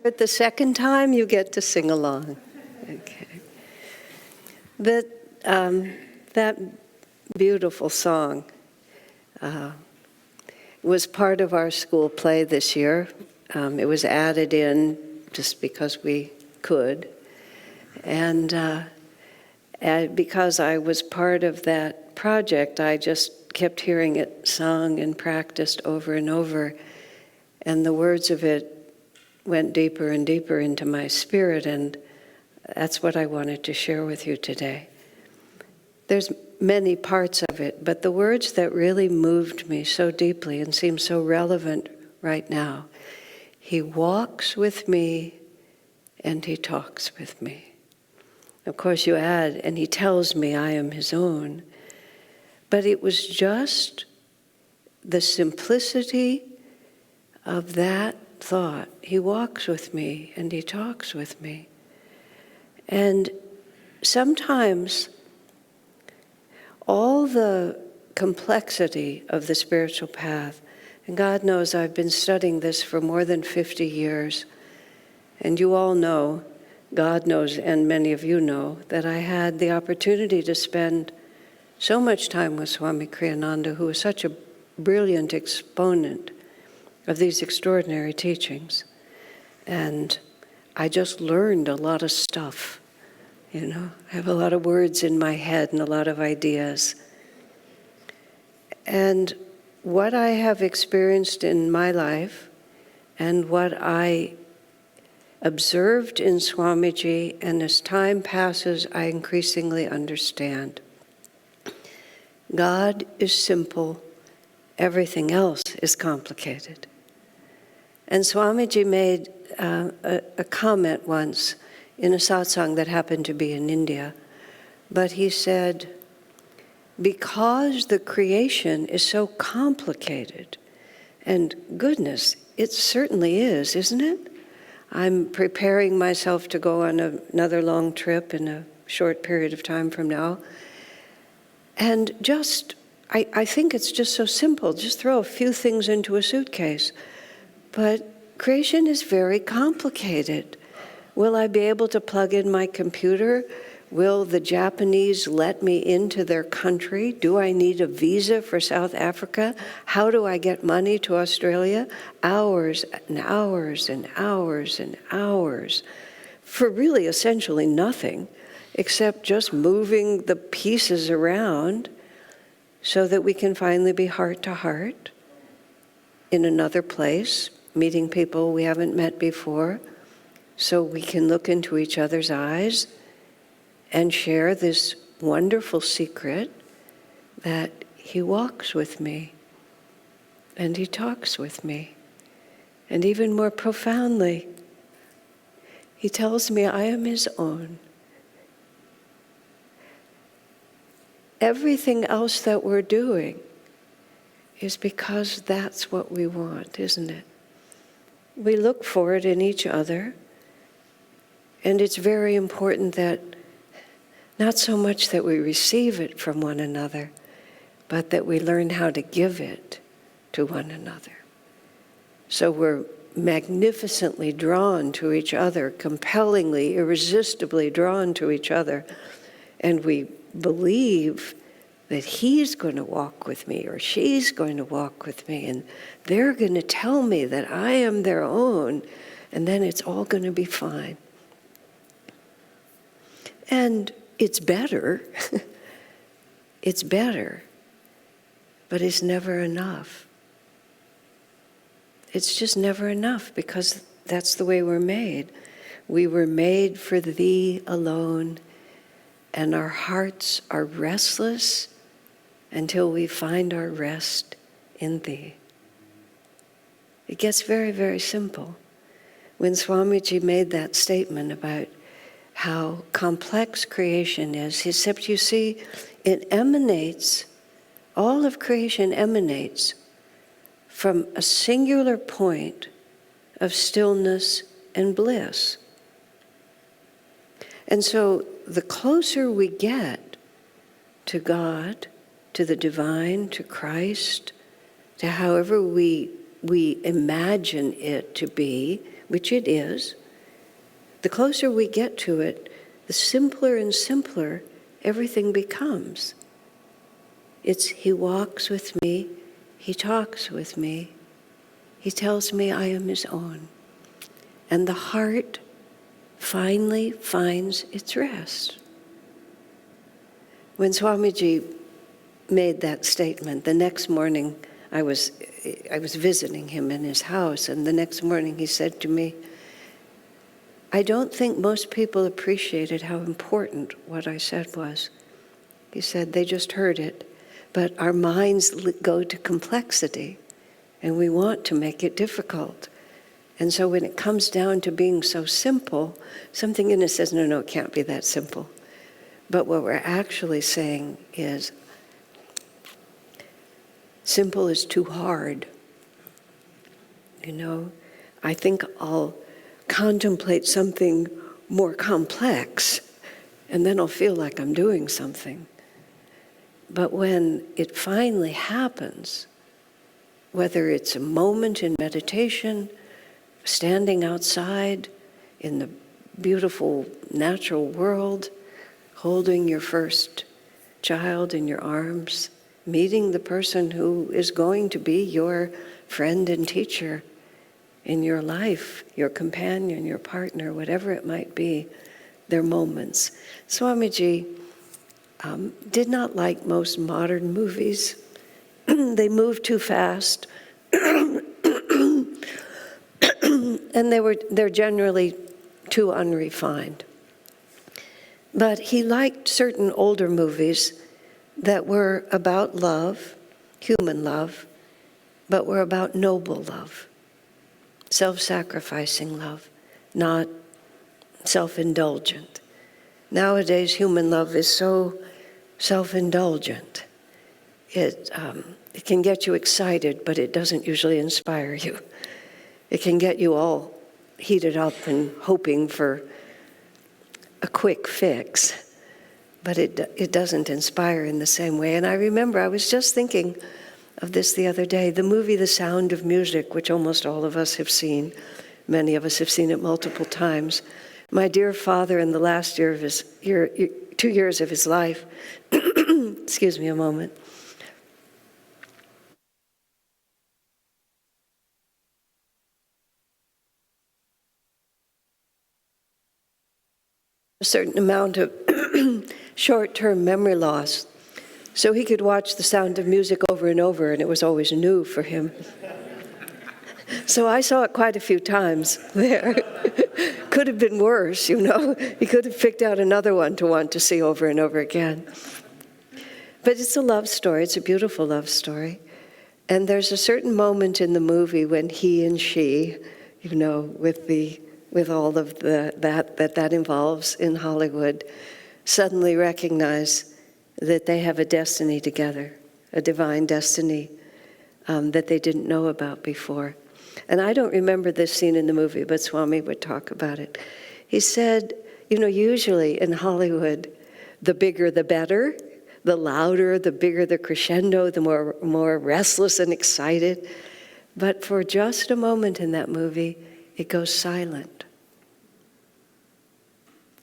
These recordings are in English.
But the second time, you get to sing along. Okay. That beautiful song was part of our school play this year. It was added in just because we could. And because I was part of that project, I just kept hearing it sung and practiced over and over. And the words of it went deeper and deeper into my spirit, and that's what I wanted to share with you today. There's many parts of it, but the words that really moved me so deeply and seem so relevant right now: He walks with me and He talks with me. Of course you add, and He tells me I am His own. But it was just the simplicity of that thought. He walks with me and He talks with me. And sometimes all the complexity of the spiritual path, and God knows I've been studying this for more than 50 years, and you all know, God knows, and many of you know, that I had the opportunity to spend so much time with Swami Kriyananda, who was such a brilliant exponent of these extraordinary teachings. And I just learned a lot of stuff, you know. I have a lot of words in my head and a lot of ideas. And what I have experienced in my life and what I observed in Swamiji, and as time passes, I increasingly understand. God is simple, everything else is complicated. And Swamiji made a comment once in a satsang that happened to be in India, but he said, because the creation is so complicated, and goodness, it certainly is, isn't it? I'm preparing myself to go on another long trip in a short period of time from now. And I think it's just so simple. Just throw a few things into a suitcase. But creation is very complicated. Will I be able to plug in my computer? Will the Japanese let me into their country? Do I need a visa for South Africa? How do I get money to Australia? Hours and hours and hours and hours for really essentially nothing, except just moving the pieces around so that we can finally be heart to heart in another place, meeting people we haven't met before, so we can look into each other's eyes and share this wonderful secret that He walks with me and He talks with me. And even more profoundly, He tells me I am His own. Everything else that we're doing is because that's what we want, isn't it? We look for it in each other, and it's very important that not so much that we receive it from one another, but that we learn how to give it to one another. So we're magnificently drawn to each other, compellingly, irresistibly drawn to each other, and we believe that He's going to walk with me or she's going to walk with me, and they're going to tell me that I am their own, and then it's all going to be fine. And it's better. It's better, but it's never enough. It's just never enough, because that's the way we're made. We were made for Thee alone, and our hearts are restless until we find our rest in Thee. It gets very, very simple. When Swamiji made that statement about how complex creation is, except you see, it emanates, all of creation emanates from a singular point of stillness and bliss. And so the closer we get to God, to the divine, to Christ, to however we imagine it to be, which it is, the closer we get to it, the simpler and simpler everything becomes. It's He walks with me, He talks with me, He tells me I am His own. And the heart finally finds its rest. When Swamiji made that statement, the next morning I was visiting him in his house, and the next morning he said to me, I don't think most people appreciated how important what I said was. He said, they just heard it, but our minds go to complexity, and we want to make it difficult. And so when it comes down to being so simple, something in us says, no, it can't be that simple. But what we're actually saying is, simple is too hard. I think I'll contemplate something more complex, and then I'll feel like I'm doing something. But when it finally happens, whether it's a moment in meditation, standing outside in the beautiful natural world, holding your first child in your arms, meeting the person who is going to be your friend and teacher in your life, your companion, your partner, whatever it might be, they're moments. Swamiji did not like most modern movies. They moved too fast. And they're generally too unrefined. But he liked certain older movies that were about love, human love, but were about noble love, self-sacrificing love, not self-indulgent. Nowadays, human love is so self-indulgent. It can get you excited, but it doesn't usually inspire you. It can get you all heated up and hoping for a quick fix, but it doesn't inspire in the same way. And I remember I was just thinking of this the other day, the movie The Sound of Music, which almost all of us have seen. Many of us have seen it multiple times. My dear father, in the last 2 years of his life, excuse me a moment, a certain amount of short-term memory loss. So he could watch The Sound of Music over and over, and it was always new for him. So I saw it quite a few times there. Could have been worse, He could have picked out another one to want to see over and over again. But it's a love story. It's a beautiful love story. And there's a certain moment in the movie when he and she, with all of that involves in Hollywood, suddenly recognize that they have a destiny together, a divine destiny that they didn't know about before. And I don't remember this scene in the movie, but Swami would talk about it. He said, usually in Hollywood, the bigger the better, the louder, the bigger the crescendo, the more restless and excited. But for just a moment in that movie, it goes silent.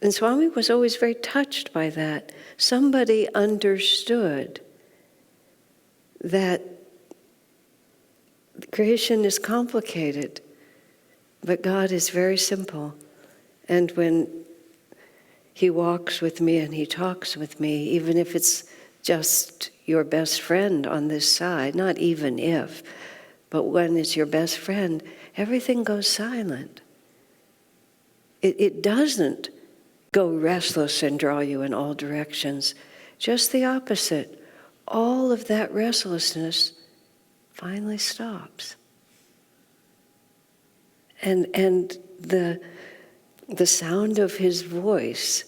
And Swami was always very touched by that. Somebody understood that creation is complicated, but God is very simple. And when He walks with me and He talks with me, even if it's just your best friend on this side, not even if, but when it's your best friend, everything goes silent. It doesn't go restless and draw you in all directions. Just the opposite. All of that restlessness finally stops. And the sound of His voice,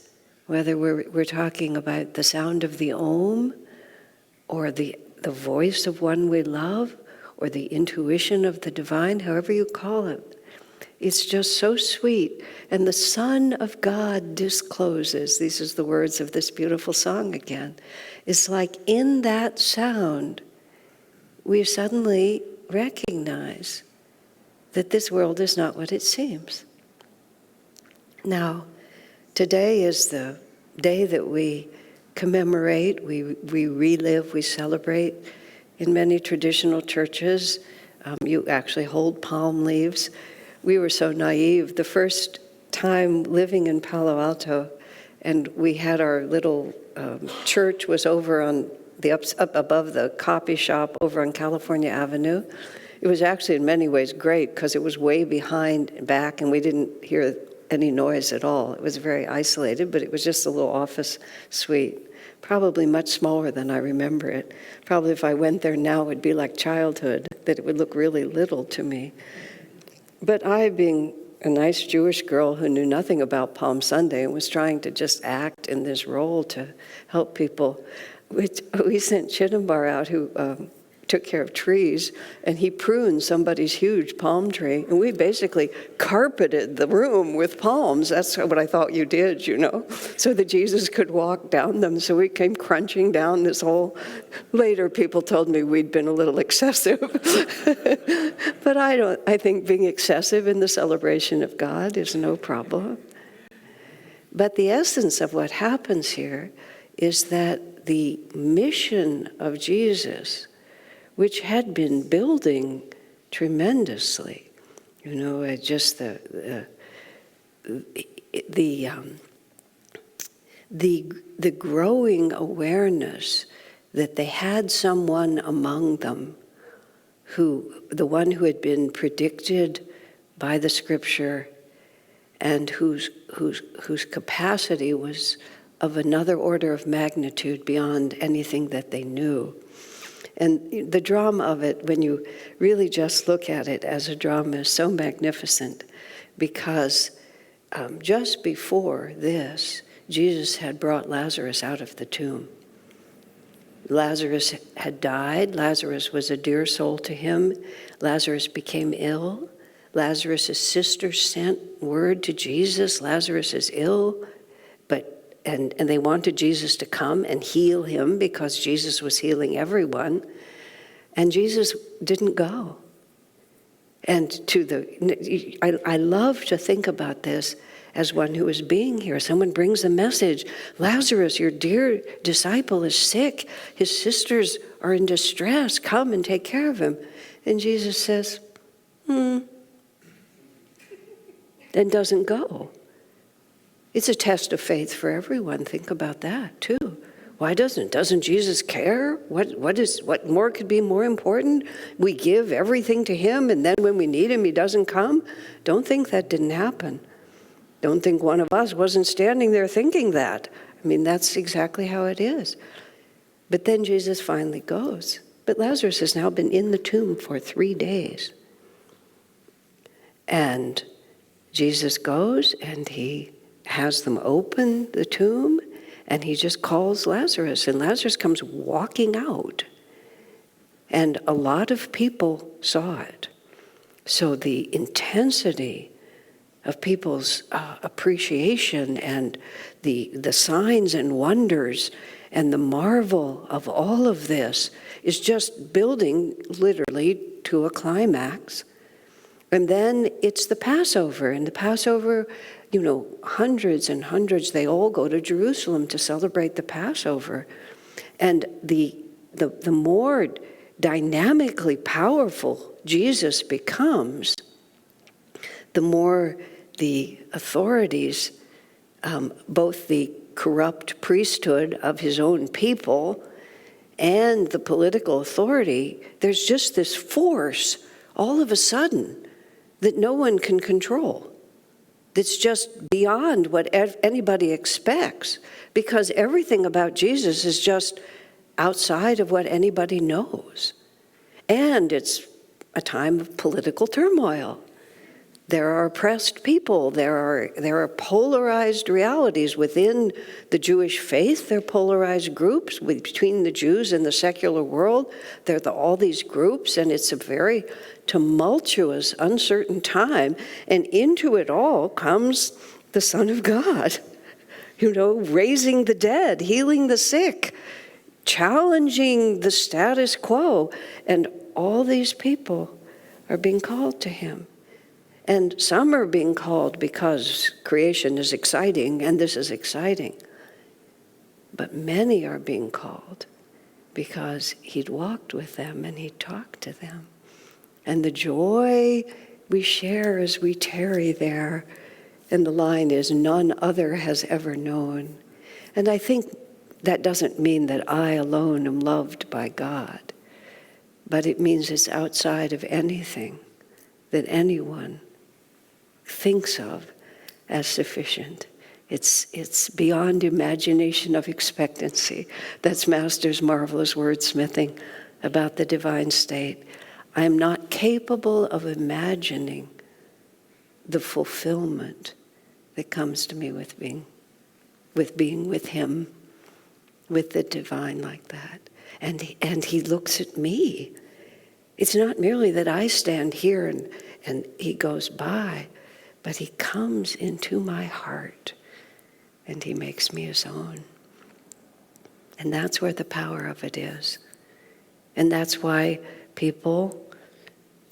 whether we're talking about the sound of the Om, or the voice of one we love, or the intuition of the divine, however you call it, it's just so sweet. And the Son of God discloses, these are the words of this beautiful song again. It's like in that sound, we suddenly recognize that this world is not what it seems. Now, today is the day that we commemorate, we relive, we celebrate. In many traditional churches, you actually hold palm leaves. We were so naive. The first time living in Palo Alto, and we had our little church was over on up above the copy shop over on California Avenue. It was actually in many ways great because it was way behind and back, and we didn't hear any noise at all. It was very isolated, but it was just a little office suite, probably much smaller than I remember it. Probably if I went there now, it would be like childhood, that it would look really little to me. But I, being a nice Jewish girl who knew nothing about Palm Sunday and was trying to just act in this role to help people, we sent Chidambar out, who took care of trees, and he pruned somebody's huge palm tree, and we basically carpeted the room with palms. That's what I thought you did, so that Jesus could walk down them. So we came crunching down this whole. Later, people told me we'd been a little excessive. But I think being excessive in the celebration of God is no problem. But the essence of what happens here is that the mission of Jesus, which had been building tremendously, just the growing awareness that they had someone among them the one who had been predicted by the Scripture and whose capacity was of another order of magnitude beyond anything that they knew. And the drama of it, when you really just look at it as a drama, is so magnificent, because just before this, Jesus had brought Lazarus out of the tomb. Lazarus had died. Lazarus was a dear soul to him. Lazarus became ill. Lazarus' sister sent word to Jesus, Lazarus is ill, and they wanted Jesus to come and heal him because Jesus was healing everyone. And Jesus didn't go. And I love to think about this as one who is being here. Someone brings a message, Lazarus, your dear disciple, is sick. His sisters are in distress. Come and take care of him. And Jesus says, and doesn't go. It's a test of faith for everyone. Think about that, too. Why doesn't Jesus care? What more could be more important? We give everything to him, and then when we need him, he doesn't come? Don't think that didn't happen. Don't think one of us wasn't standing there thinking that. I mean, that's exactly how it is. But then Jesus finally goes. But Lazarus has now been in the tomb for 3 days. And Jesus goes, and he has them open the tomb, and he just calls Lazarus, and Lazarus comes walking out. And a lot of people saw it. So the intensity of people's appreciation and the signs and wonders and the marvel of all of this is just building literally to a climax. And then it's the Passover, and the Passover, hundreds and hundreds, they all go to Jerusalem to celebrate the Passover. And the more dynamically powerful Jesus becomes, the more the authorities, both the corrupt priesthood of his own people and the political authority, there's just this force all of a sudden that no one can control. That's just beyond what anybody expects, because everything about Jesus is just outside of what anybody knows. And it's a time of political turmoil. There are oppressed people. There are polarized realities within the Jewish faith. There are polarized groups between the Jews and the secular world. There are all these groups, and it's a very tumultuous, uncertain time. And into it all comes the Son of God, raising the dead, healing the sick, challenging the status quo. And all these people are being called to him. And some are being called because creation is exciting, and this is exciting. But many are being called because he'd walked with them and he'd talked to them. And the joy we share as we tarry there, and the line is, none other has ever known. And I think that doesn't mean that I alone am loved by God, but it means it's outside of anything that anyone thinks of as sufficient. It's beyond imagination of expectancy. That's Master's marvelous wordsmithing about the divine state. I am not capable of imagining the fulfillment that comes to me with being with him, with the divine like that. And he looks at me. It's not merely that I stand here and he goes by, but he comes into my heart and he makes me his own. And that's where the power of it is. And that's why people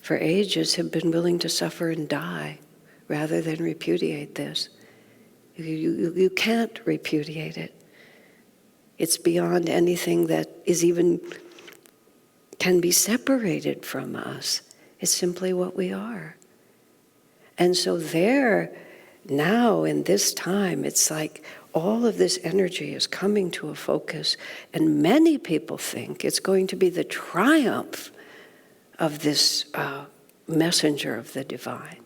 for ages have been willing to suffer and die rather than repudiate this. You can't repudiate it. It's beyond anything that is even can be separated from us. It's simply what we are. And so there, now in this time, it's like all of this energy is coming to a focus, and many people think it's going to be the triumph of this messenger of the divine.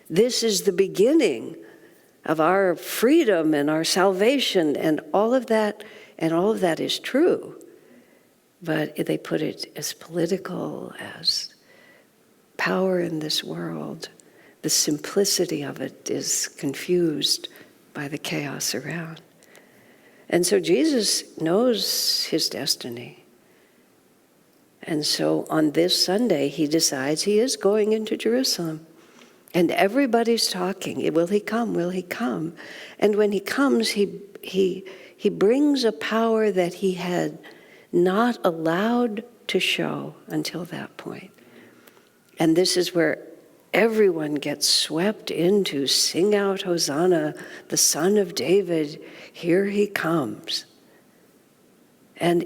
This is the beginning of our freedom and our salvation, and all of that is true. But they put it as political, as power in this world. The simplicity of it is confused by the chaos around. And so Jesus knows his destiny. And so on this Sunday, he decides he is going into Jerusalem. And everybody's talking. Will he come? Will he come? And when he comes, he brings a power that he had not allowed to show until that point. And this is where everyone gets swept into, sing out Hosanna, the Son of David, here he comes. And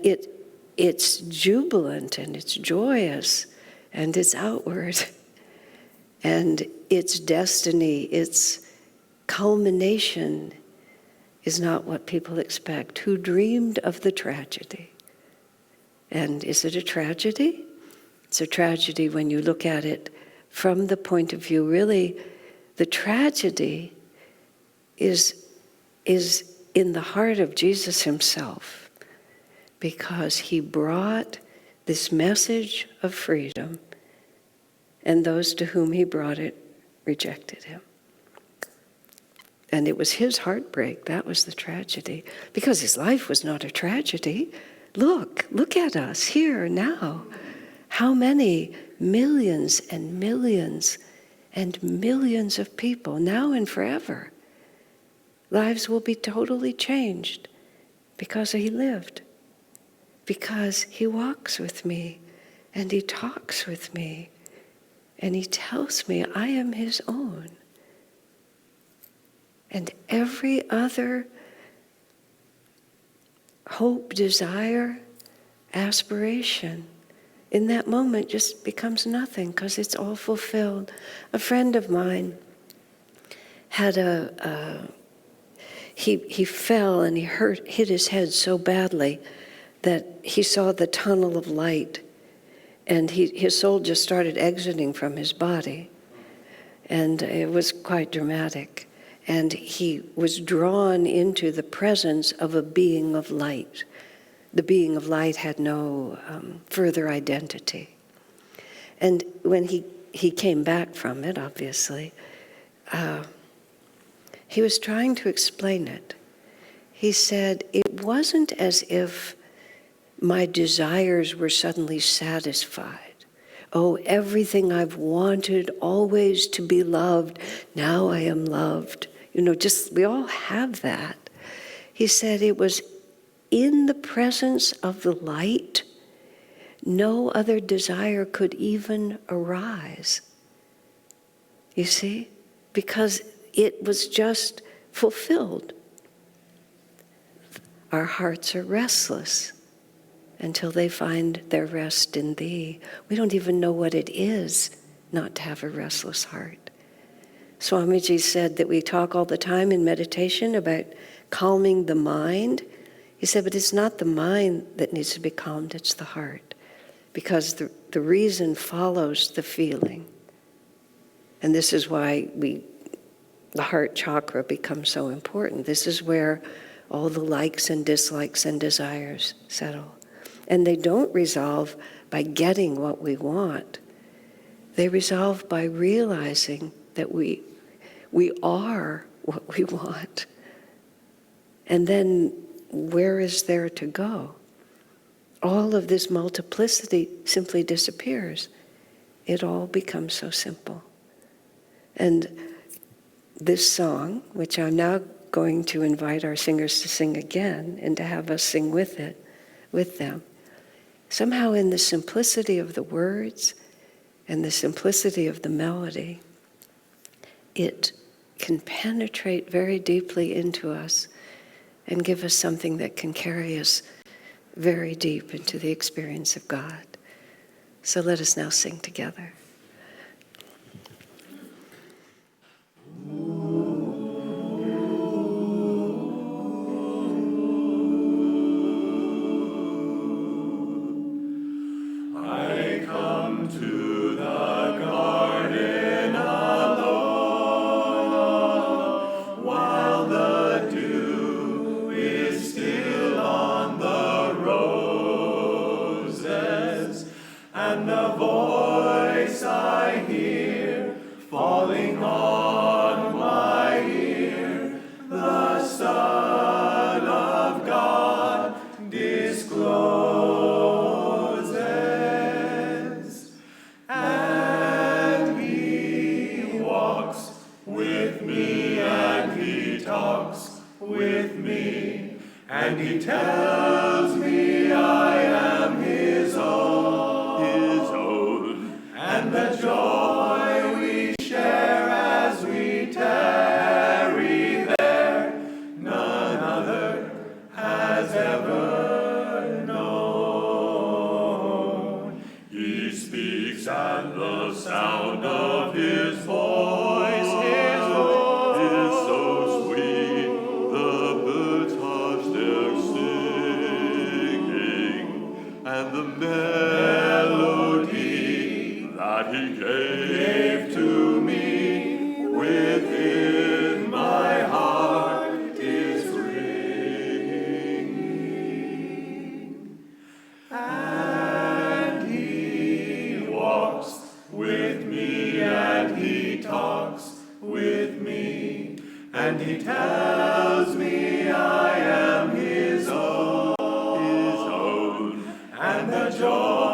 it's jubilant and it's joyous and it's outward. And its destiny, its culmination is not what people expect. Who dreamed of the tragedy? And is it a tragedy? It's a tragedy when you look at it from the point of view, really, the tragedy is in the heart of Jesus himself, because he brought this message of freedom, and those to whom he brought it rejected him. And it was his heartbreak, that was the tragedy, because his life was not a tragedy. Look at us here now. How many millions and millions and millions of people, now and forever, lives will be totally changed because he lived, because he walks with me and he talks with me and he tells me I am his own. And every other hope, desire, aspiration in that moment just becomes nothing because it's all fulfilled. A friend of mine had he fell and he hit his head so badly that he saw the tunnel of light, and his soul just started exiting from his body, and it was quite dramatic. And he was drawn into the presence of a being of light. The being of light had no further identity. And when he came back from it, obviously, he was trying to explain it. He said, it wasn't as if my desires were suddenly satisfied. Oh, everything I've wanted always to be loved, now I am loved. We all have that. He said it was in the presence of the light, no other desire could even arise. You see? Because it was just fulfilled. Our hearts are restless until they find their rest in thee. We don't even know what it is not to have a restless heart. Swamiji said that we talk all the time in meditation about calming the mind. He said, but it's not the mind that needs to be calmed, it's the heart. Because the reason follows the feeling. And this is why the heart chakra becomes so important. This is where all the likes and dislikes and desires settle. And they don't resolve by getting what we want. They resolve by realizing that we are what we want. And then where is there to go? All of this multiplicity simply disappears. It all becomes so simple. And this song, which I'm now going to invite our singers to sing again and to have us sing with them, somehow in the simplicity of the words and the simplicity of the melody, it can penetrate very deeply into us and give us something that can carry us very deep into the experience of God. So let us now sing together. I come to the garden alone, while the dew is still on the roses, and the voice I hear falling on my ear, the Son of God discloses, and he walks with me, and he talks with me, and he tells me I am his own, and the joy we share as we tarry there, none other has ever known. He speaks, and the sound of his voice is so sweet, the birds hush their singing, and the melody that he gave to me within my heart is ringing. And he walks with me, and he talks with me, and he tells me I am his own, and the joy